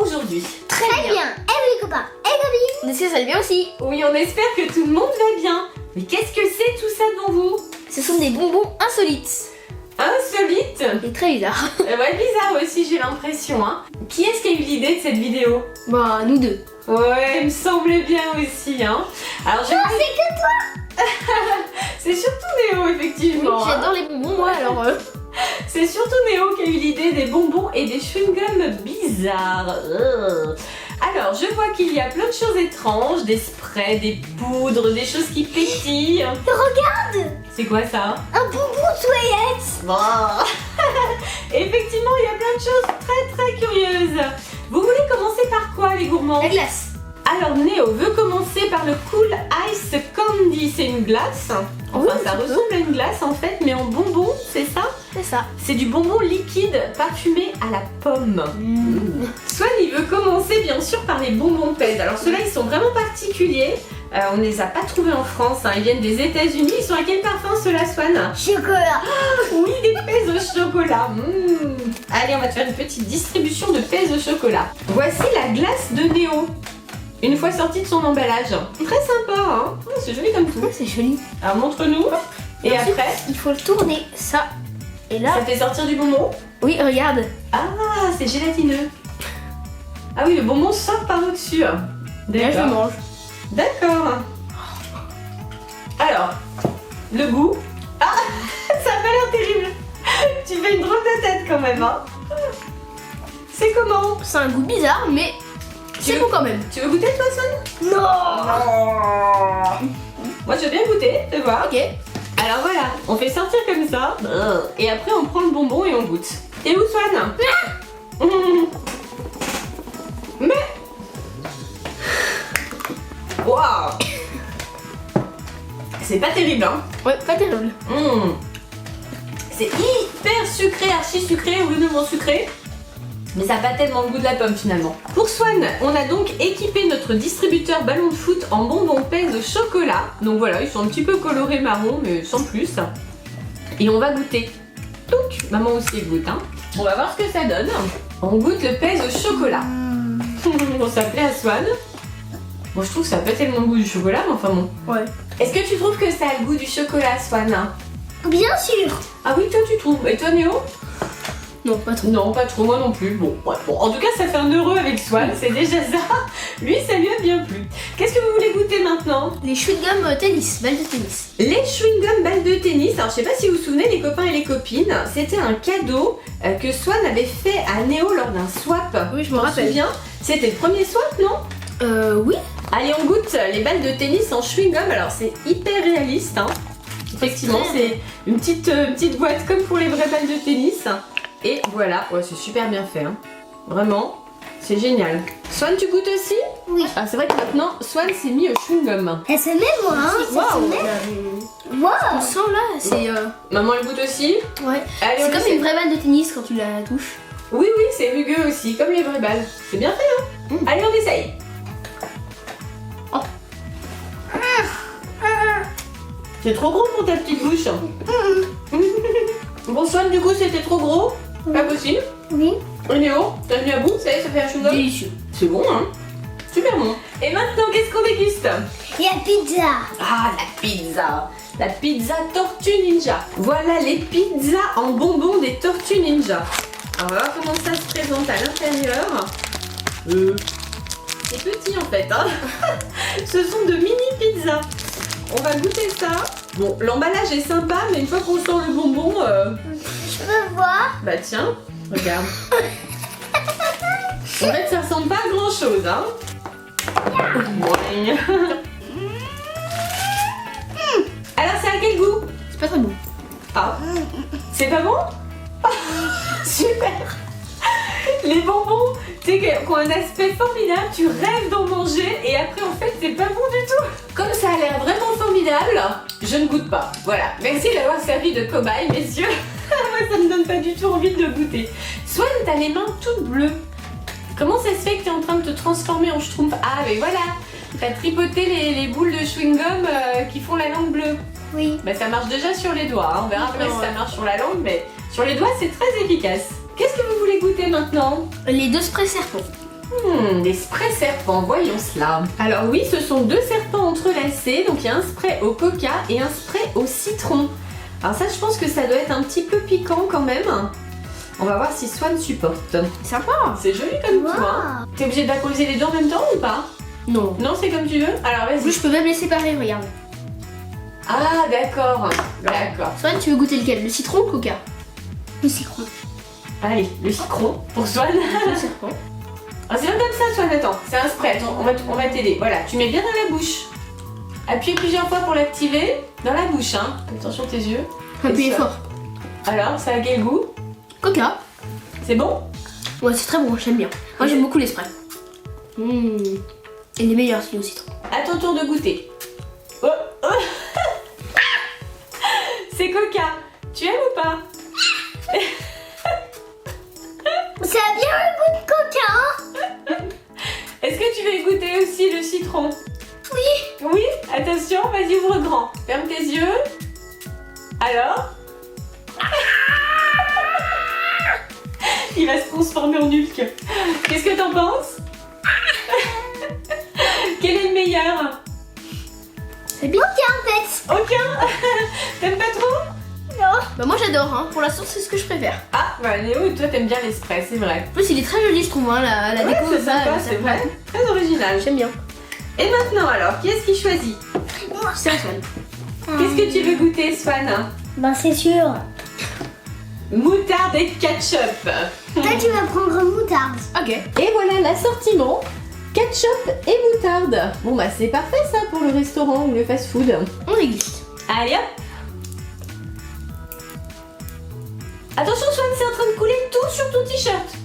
aujourd'hui? Très bien. Et oui, les copains. Et copines. Est-ce que ça va bien aussi? Oui, on espère que tout le monde va bien. Mais qu'est-ce que c'est tout ça devant vous? Ce sont des bonbons insolites. Insolite? Et très bizarres. Ouais, bizarre aussi, j'ai l'impression. Hein. Qui est-ce qui a eu l'idée de cette vidéo? Bah, nous deux. Ouais, il me semblait bien aussi. Hein. Alors, je... Non, c'est que toi. c'est surtout Néo, effectivement. Oui, j'adore les bonbons, moi, alors... C'est surtout Néo qui a eu l'idée des bonbons et des chewing-gums bizarres. Alors, je vois qu'il y a plein de choses étranges, des sprays, des poudres, des choses qui pétillent. Regarde. C'est quoi ça? Un bonbon toilette. Bon. Effectivement, il y a plein de choses très curieuses. Vous voulez commencer par quoi, les gourmands? La glace. Alors, Néo veut commencer par le Cool Ice Candy. C'est une glace. Enfin, Oui, ça un petit ressemble à une glace en fait, mais en bonbon, c'est ça? C'est ça. C'est du bonbon liquide parfumé à la pomme. Swan, il veut commencer bien sûr par les bonbons Pez. Alors ceux-là, ils sont vraiment particuliers. On ne les a pas trouvés en France, hein. Ils viennent des États-Unis. Ils sont à quel parfum ceux-là, Swan? Chocolat. Oui, des Pez au chocolat. Allez, on va te faire une petite distribution de Pez au chocolat. Voici la glace de Néo. Une fois sortie de son emballage. Très sympa, hein. C'est joli comme tout. C'est joli. Alors montre-nous. Et Ensuite, après, il faut le tourner, ça. Et là... ça fait sortir du bonbon. Oui, regarde. Ah, c'est gélatineux. Ah oui, le bonbon sort par au-dessus. Là, je le D'accord. mange. D'accord. Alors, le goût. Ah, ça a pas l'air terrible. Tu fais une drôle de tête quand même, hein. C'est comment? C'est un goût bizarre, mais c'est veux- bon quand même. Tu veux goûter toi, Son? Non. Moi, je veux bien goûter, tu vois. Ok. Alors voilà, on fait sortir comme ça. Et après, on prend le bonbon et on goûte. Et où, Swan? Mais... Waouh! C'est pas terrible, hein? Ouais, pas terrible. C'est hyper sucré, archi sucré, horriblement sucré. Mais ça n'a pas tellement le goût de la pomme finalement. Pour Swan, on a donc équipé notre distributeur ballon de foot en bonbons Pez au chocolat. Donc voilà, ils sont un petit peu colorés marron, mais sans plus. Et on va goûter. Donc, maman aussi elle goûte, hein. On va voir ce que ça donne. On goûte le Pez au chocolat. Bon, ça plaît à Swan. Bon, je trouve que ça n'a pas tellement le goût du chocolat, mais enfin bon. Ouais. Est-ce que tu trouves que ça a le goût du chocolat, Swan? Bien sûr. Ah oui, toi tu trouves. Et toi, Néo? Non, pas trop. Non, pas trop, moi non plus. Bon, ouais, bon, en tout cas, ça fait un heureux avec Swan, c'est déjà ça. Lui, ça lui a bien plu. Qu'est-ce que vous voulez goûter maintenant? Les chewing-gums tennis, balle de tennis. Les chewing-gums balles de tennis. Alors, je sais pas si vous vous souvenez, les copains et les copines, c'était un cadeau que Swan avait fait à Néo lors d'un swap. Oui, je me T'en rappelle. souviens? C'était le premier swap, non? Oui. Allez, on goûte les balles de tennis en chewing-gum. Alors, c'est hyper réaliste, hein. Effectivement, c'est une petite boîte comme pour les vraies balles de tennis. Et voilà, ouais, c'est super bien fait, hein. Vraiment, c'est génial. Swan, tu goûtes aussi? Oui. Ah, c'est vrai que maintenant, Swan s'est mis au chewing-gum. Elle se met moi, hein. Ça se met. On Wow. sent là, c'est... Maman, elle goûte aussi? Ouais. Allez, C'est on comme essaie. une vraie balle de tennis quand tu la touches. Oui, oui, c'est rugueux aussi, comme les vraies balles. C'est bien fait, hein. Allez, on essaye. Oh. C'est trop gros pour ta petite bouche. Bon, Swan, du coup, c'était trop gros. Pas possible. Oui. Et Néo, t'as tenu à bout, ça y est, ça fait un chewing-gum. Délicieux. C'est bon, hein. Super bon. Et maintenant, qu'est-ce qu'on déguste? Il y a pizza. Ah, la pizza. La pizza Tortue Ninja. Voilà les pizzas en bonbons des Tortues Ninja. Alors, on va voir comment ça se présente à l'intérieur. C'est petit en fait, hein. Ce sont de mini pizzas. On va goûter ça. Bon, l'emballage est sympa, mais une fois qu'on sort le bonbon, Je peux voir. bah tiens, regarde. En fait, ça ressemble pas à grand chose, hein. Ouais. Alors, c'est à quel goût? C'est pas très bon. Ah, c'est pas bon? Super. Les bonbons, tu sais, qui ont un aspect formidable, tu rêves d'en manger et après en fait c'est pas bon du tout. Comme ça a l'air vraiment formidable, je ne goûte pas. Voilà, merci d'avoir servi de cobaye, messieurs. Moi ça me donne pas du tout envie de le goûter. Swan, t'as les mains toutes bleues. Comment ça se fait que t'es en train de te transformer en schtroumpf? Ah mais voilà, t'as tripoté les boules de chewing-gum qui font la langue bleue. Oui. Bah ça marche déjà sur les doigts, hein. On verra après si ça marche sur la langue, mais sur les doigts c'est très efficace. Qu'est-ce que vous voulez goûter maintenant? Les deux sprays serpents. Des sprays serpents, voyons cela. Alors oui, ce sont 2 serpents entrelacés, donc il y a un spray au coca et un spray au citron. Alors ça, je pense que ça doit être un petit peu piquant quand même. On va voir si Swan supporte. Sympa. C'est joli comme Wow. tout, hein. T'es obligé d'apposer les deux en même temps ou pas? Non. Non, c'est comme tu veux. Alors En plus, vas-y. je peux même les séparer, regarde. Ah d'accord, d'accord. Swan, tu veux goûter lequel? Le citron ou le coca? Le citron. Allez, le citron pour Swan. Le serpent. Ah, c'est pas comme ça, Swan, attends. C'est un spray, attends, on va t'aider. Voilà, tu mets bien dans la bouche. Appuie plusieurs fois pour l'activer. Dans la bouche, hein. Attention tes yeux. Appuyez ça. fort. Alors, ça a quel goût? Coca. C'est bon? Ouais, c'est très bon, j'aime bien. Moi, j'aime beaucoup les sprays. Et les meilleurs, celui au citron. À ton tour de goûter. Oh, oh. C'est coca. Tu aimes ou pas? Ça a bien le goût de coca, hein? Est-ce que tu veux goûter aussi le citron? Oui. Oui? Attention, vas-y, ouvre grand. Ferme tes yeux. Alors? Il va se transformer en Hulk. Qu'est-ce que t'en penses? Quel est le meilleur? C'est bien. Coca, en fait. Aucun? T'aimes pas trop? Non. Bah, moi, j'adore, hein. Pour l'instant, c'est ce que je préfère. Ah, bah Néo, toi t'aimes bien les sprays, c'est vrai. En plus, il est très joli, je trouve, hein, la Ouais, déco. c'est ça, sympa, ça c'est me vrai. plaît. Très original. J'aime bien. Et maintenant alors, qui est-ce qui choisit? C'est un Swan. Qu'est-ce que tu veux goûter, Swan? Ben, c'est sûr. Moutarde et ketchup. Toi, tu vas prendre moutarde. Ok. Et voilà l'assortiment. Ketchup et moutarde. Bon bah c'est parfait ça pour le restaurant ou le fast-food. On déguste. Allez hop. Attention Swan, c'est en train de couler tout sur ton t-shirt.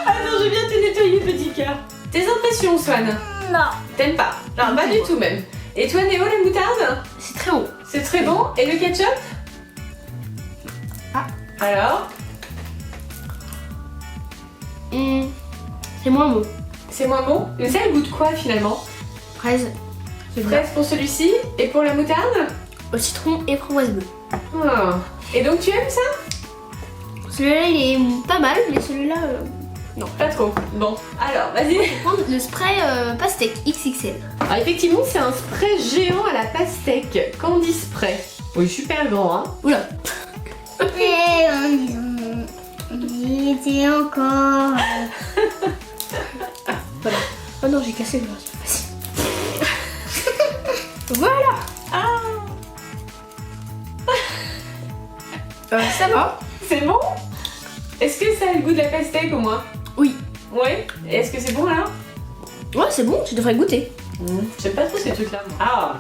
Attends, je viens te nettoyer, petit cœur. Tes impressions, Swan? Non. T'aimes pas? Non, pas du tout même. Et toi, Néo, la moutarde? C'est très bon. C'est très bon. Et le ketchup? Ah. Alors? C'est moins bon. C'est moins bon? Mais ça, elle goûte quoi finalement? Fraise. C'est vrai. Fraise pour celui-ci et pour la moutarde? Au citron et framboise bleue. Ah. Et donc tu aimes ça? Celui-là, il est pas mal, mais celui-là, Non, pas trop. Bon, alors vas-y. je vais prendre le spray pastèque XXL. Alors effectivement, c'est un spray géant à la pastèque. Candy Spray. Oui, super grand, hein. Oula. Et on était encore. Voilà. Oh non, j'ai cassé le verre. Voilà. Ah, Ça va. c'est bon? Est-ce que ça a le goût de la pastèque au moins? Oui. Ouais. Et est-ce que c'est bon alors? Ouais, c'est bon, tu devrais goûter. J'aime pas trop ces trucs-là. Ah,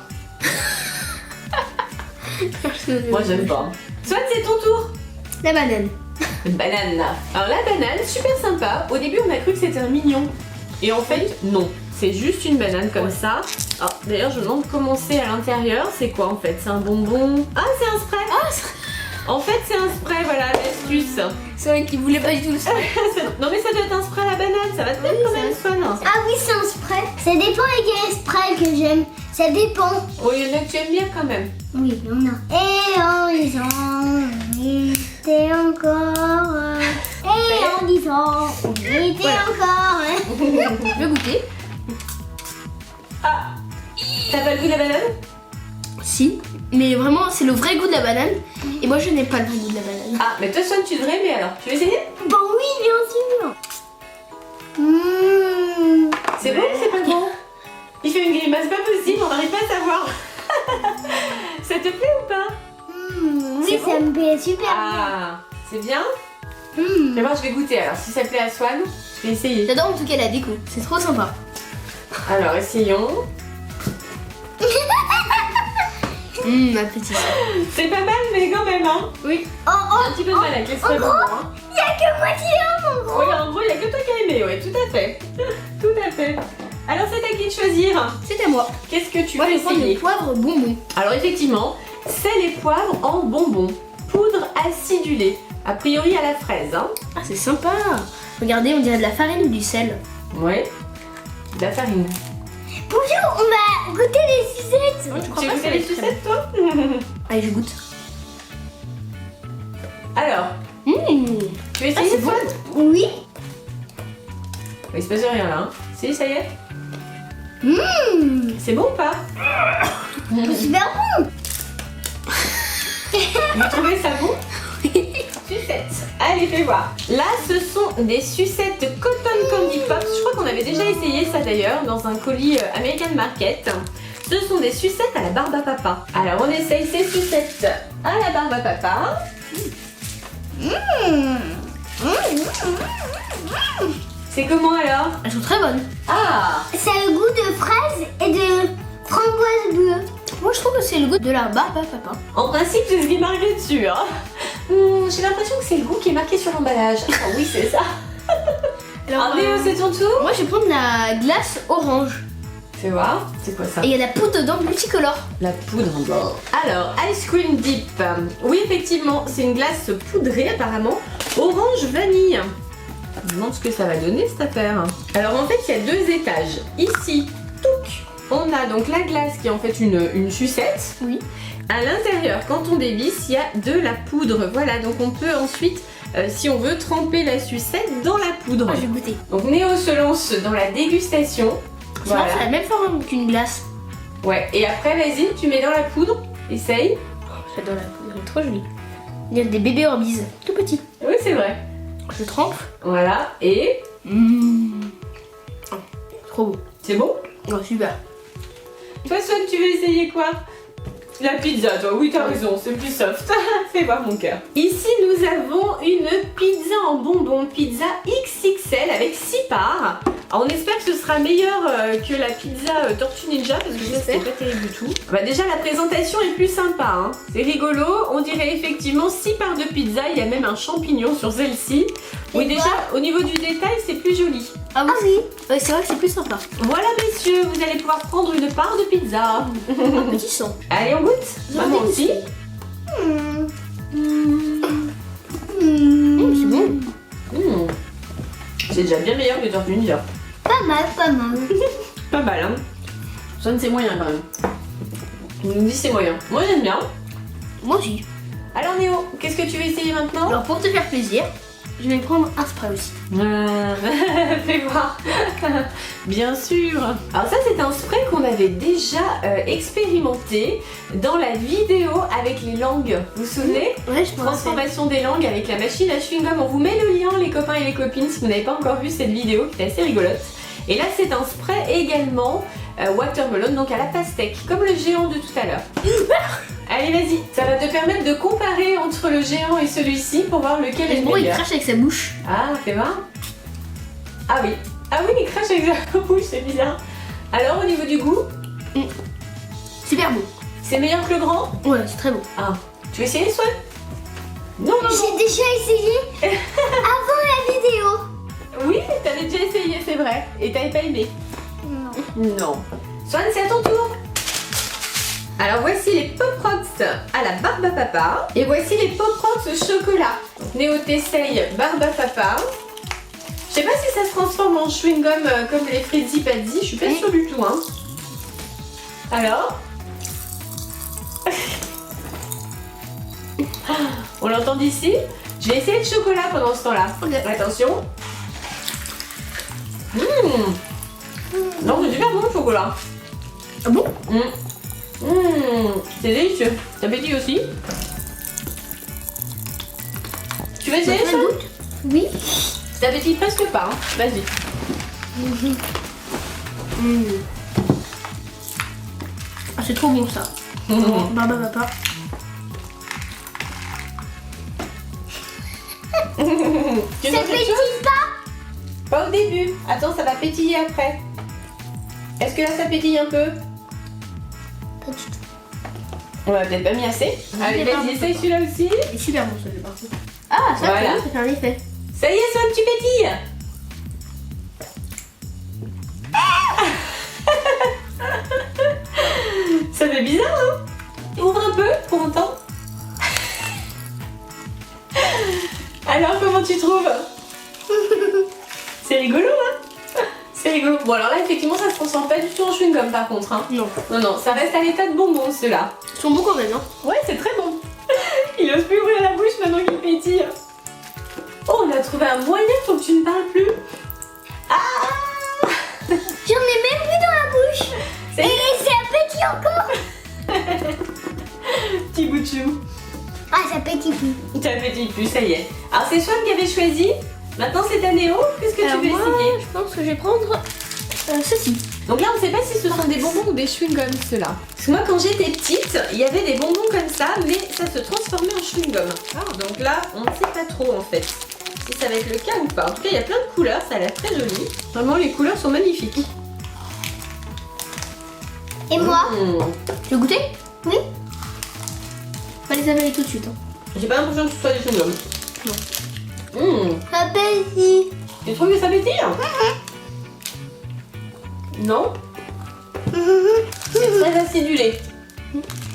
moi j'aime pas. Soit c'est ton tour. La banane. Une banane là. Alors la banane, super sympa. Au début, on a cru que c'était un mignon. Et en fait, non. C'est juste une banane comme ça. Alors d'ailleurs, je me demande comment c'est à l'intérieur. C'est quoi en fait? C'est un bonbon? Ah, c'est un spray. En fait, c'est un spray, voilà, l'astuce. C'est vrai qu'il voulait pas du tout le spray. Non mais ça doit être un spray à la banane. Ça va te plaire quand même, Swan. Ah oui, c'est un spray. Ça dépend lesquels sprays que j'aime. Ça dépend. Oh, il y en a que tu aimes bien quand même. Oui, il y en a. Et en disant, on était encore. Et en disant, on était Voilà. encore. Je vais goûter. Ah, t'as pas le goût de la banane? Si. Mais vraiment, c'est le vrai goût de la banane. Et moi, je n'ai pas le vrai goût de la banane. Ah, mais toi, Swan, tu devrais aimer alors. Tu veux essayer? Bon, oui, bien sûr. C'est bon ou c'est pas bon? Il fait une grimace pas possible, on n'arrive pas à savoir. Ça te plaît ou pas? Oui, C'est ça me plaît super Ah, c'est bien? bien. Je vais voir, je vais goûter alors. Si ça plaît à Swan, je vais essayer. J'adore en tout cas la déco. C'est trop sympa. Alors, essayons. Appétit. C'est pas mal, mais quand même, hein? Oui. Oh, J'ai un petit peu de mal avec les sprays bonbons, hein. il n'y a que moitié mon gros. Oui, en gros, il n'y a que toi qui as aimé, oui, tout à fait. Tout à fait. Alors, c'est à qui de choisir? C'est à moi. Qu'est-ce que tu Moi, veux je vais prendre essayer? le poivre bonbon. Alors, effectivement, sel et poivre en bonbons. Poudre acidulée. A priori à la fraise, hein? Ah, c'est sympa. Regardez, on dirait de la farine ou du sel. Ouais. De la farine. Bonjour, on va goûter les sucettes. Je crois Tu pas veux que ça goûter va les être très sucettes, toi? bon. Allez, je goûte. Alors, tu veux Ah, essayer, c'est bon. Swan? Oui. Il se passe rien là. Hein. Si, ça y est. C'est bon ou pas? Super bon. Vous trouvez ça bon? Sucettes. Allez, fais voir. Là, ce sont des sucettes Cotton Candy Pops. Je crois qu'on avait déjà essayé ça d'ailleurs dans un colis American Market. Ce sont des sucettes à la barbe à papa. Alors, on essaye ces sucettes à la barbe à papa. C'est comment alors? Elles sont très bonnes. Ah! Ça a le goût de fraise et de framboise bleue. Moi je trouve que c'est le goût de la barbe à papa. En principe, c'est ce qui est marqué dessus. Hein. J'ai l'impression que c'est le goût qui est marqué sur l'emballage. Ah oui, c'est ça. Alors, Néo, c'est ton tour? Moi je vais prendre la glace orange. Fais voir, c'est quoi ça? Et il y a la poudre dedans multicolore. La poudre en bord. Alors, Ice Cream Dip. Oui, effectivement, c'est une glace poudrée apparemment. Orange vanille. Je me demande ce que ça va donner cette affaire. Alors en fait, il y a deux étages. Ici, touc, on a donc la glace qui est en fait une sucette. Oui. À l'intérieur, quand on dévisse, il y a de la poudre. Voilà, donc on peut ensuite, si on veut, tremper la sucette dans la poudre. Je vais goûter. Donc Néo se lance dans la dégustation. Voilà. C'est la même forme qu'une glace. Ouais, et après, vas-y, tu mets dans la poudre. Essaye. J'adore la poudre, elle est trop jolie. Il y a des bébés Orbeez, tout petits. Oui, c'est vrai. Je trempe. Voilà, et... Oh, trop beau. C'est bon? Oh, super. Toi, Swan, tu veux essayer quoi? La pizza, toi. Oui, t'as raison, c'est plus soft. Fais voir mon cœur. Ici, nous avons une pizza en bonbons. Pizza XXL avec 6 parts. Alors, on espère que ce sera meilleur que la pizza Tortue Ninja parce que ça, c'est pas terrible du tout. Bah, déjà, la présentation est plus sympa. Hein. C'est rigolo. On dirait effectivement 6 parts de pizza. Il y a même un champignon sur celle-ci. Oui, déjà, au niveau du détail, c'est plus joli. Ah oui, c'est vrai que c'est plus sympa. Voilà, messieurs, vous allez pouvoir prendre une part de pizza. Un petit son. Allez, on goûte. Maman aussi. C'est bon. C'est déjà bien meilleur que Tortue Ninja. Pas mal, pas mal. Pas mal, hein. Sonne, c'est moyen quand même. On nous dit c'est moyen. Moi, j'aime bien. Moi aussi. Alors, Néo, qu'est-ce que tu veux essayer maintenant? Alors pour te faire plaisir, je vais prendre un spray aussi. Fais voir. Bien sûr. Alors ça, c'est un spray qu'on avait déjà expérimenté dans la vidéo avec les langues. Vous vous souvenez? Ouais, je pense. Transformation des langues avec la machine à chewing-gum. On vous met le lien, les copains et les copines, si vous n'avez pas encore vu cette vidéo qui est assez rigolote. Et là, c'est un spray également watermelon, donc à la pastèque, comme le géant de tout à l'heure. Allez, vas-y, ça va te permettre de comparer entre le géant et celui-ci pour voir lequel est le Bon, il meilleur. crache avec sa bouche. Ah, fais voir. Ah oui. Ah oui, il crache avec sa bouche, c'est bizarre. Alors, au niveau du goût, Super bon. c'est meilleur que le grand? Ouais, c'est très bon. Ah. Tu veux essayer, Swan? Non, non, non. J'ai déjà essayé avant la vidéo. Oui, t'avais déjà essayé, c'est vrai. Et t'avais pas aimé? Non. Non. Swan, c'est à ton tour. Alors voici les Pop Rocks à la barbe à papa. Et voici les Pop Rocks au chocolat. Néo, t'essayes barbe à papa. Je sais pas si ça se transforme en chewing-gum comme les Frizzy Pazzy. Je suis pas sûre du tout. Hein. Alors on l'entend d'ici. Je vais essayer le chocolat pendant ce temps-là. Ok. Attention. Non, c'est super bon le chocolat. Ah bon? C'est délicieux. T'as appétit aussi? Tu veux essayer ça? Oui. T'appétit presque pas. Hein. Vas-y. Ah, c'est trop bon ça. Barbe à papa. Tu Ça veux quelque pétille chose? pas? Pas au début. Attends, ça va pétiller après. Est-ce que là ça pétille un peu? Pas du tout. On l'a peut-être pas mis assez. Allez, vas-y, essaye celui-là aussi. Il est super bon celui-là par contre. Ah, ça, Voilà. ça fait un effet. Ça y est, Swan, tu pétilles. Ça fait bizarre, hein? Ouvre un peu pour entendre. Alors, comment tu trouves? C'est rigolo, hein? C'est rigolo. Bon, alors là, effectivement, ça se transforme pas du tout en chewing-gum par contre. Hein. Non. Non, non, ça reste à l'état de bonbons, ceux-là. Ils sont bons quand même, hein. Ouais, c'est très bon. Il ose plus ouvrir la bouche maintenant qu'il pétille. Oh, on a trouvé un moyen pour Ah, ça pétille plus. T'as petit plus, ça y est. Alors c'est Swan qui avait choisi. Maintenant c'est à Néo. Qu'est-ce que Alors tu veux moi, essayer? je pense que je vais prendre ceci. Donc là on sait pas si ce sont des bonbons ou des chewing-gums ceux-là. Parce que moi quand j'étais petite, il y avait des bonbons comme ça, mais ça se transformait en chewing-gum. Donc là on ne sait pas trop en fait si ça va être le cas ou pas. En tout cas il y a plein de couleurs, ça a l'air très joli. Vraiment les couleurs sont magnifiques. Et moi? Tu veux goûter? Oui. On va les avaler tout de suite. Hein. J'ai pas l'impression que ce soit des chewing-gums. Non. Ça pétille. Tu trouves que ça pétille? Non? C'est très acidulé.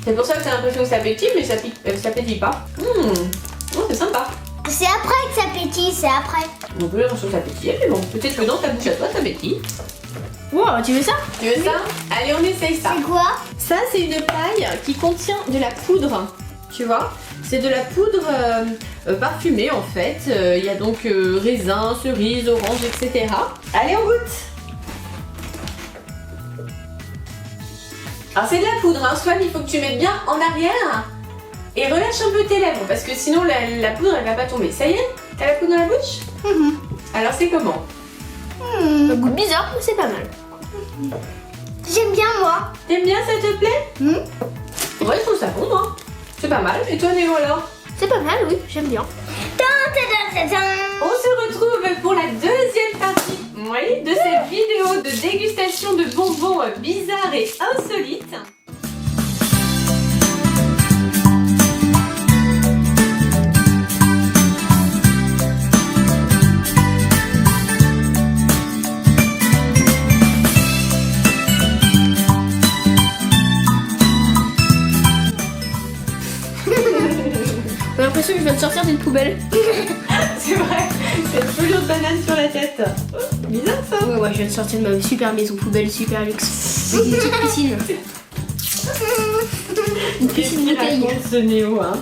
C'est pour ça que t'as l'impression que ça pétille, mais ça pétille pas. Oh, c'est sympa. C'est après que ça pétille, c'est après. On peut l'impression que ça pétille, mais bon, peut-être que dans ta bouche à toi, ça pétille. Wow, tu veux ça? Tu veux ça? Allez, on essaye ça. C'est quoi? Ça, c'est une paille qui contient de la poudre. Tu vois? C'est de la poudre parfumée en fait. Il y a donc raisin, cerise, orange, etc. Allez, on goûte. Alors c'est de la poudre, hein. Swan, il faut que tu mettes bien en arrière et relâche un peu tes lèvres parce que sinon la poudre elle va pas tomber. Ça y est? T'as la poudre dans la bouche? Alors c'est comment? Ça goûte bizarre, mais c'est pas mal. J'aime bien moi. T'aimes bien, ça te plaît? Ouais, je trouve ça bon, hein. C'est pas mal. Et toi, Néo, alors? C'est pas mal, oui, j'aime bien. On se retrouve pour la deuxième partie, oui, de cette vidéo de dégustation de bonbons bizarres et insolites. J'ai l'impression que je viens de sortir d'une poubelle. C'est vrai, c'est une foulure de banane sur la tête. Bizarre ça. Ouais, je viens de sortir de ma super maison poubelle super luxe. Avec une petite piscine. Une piscine bouteille. Ce Néo, hein.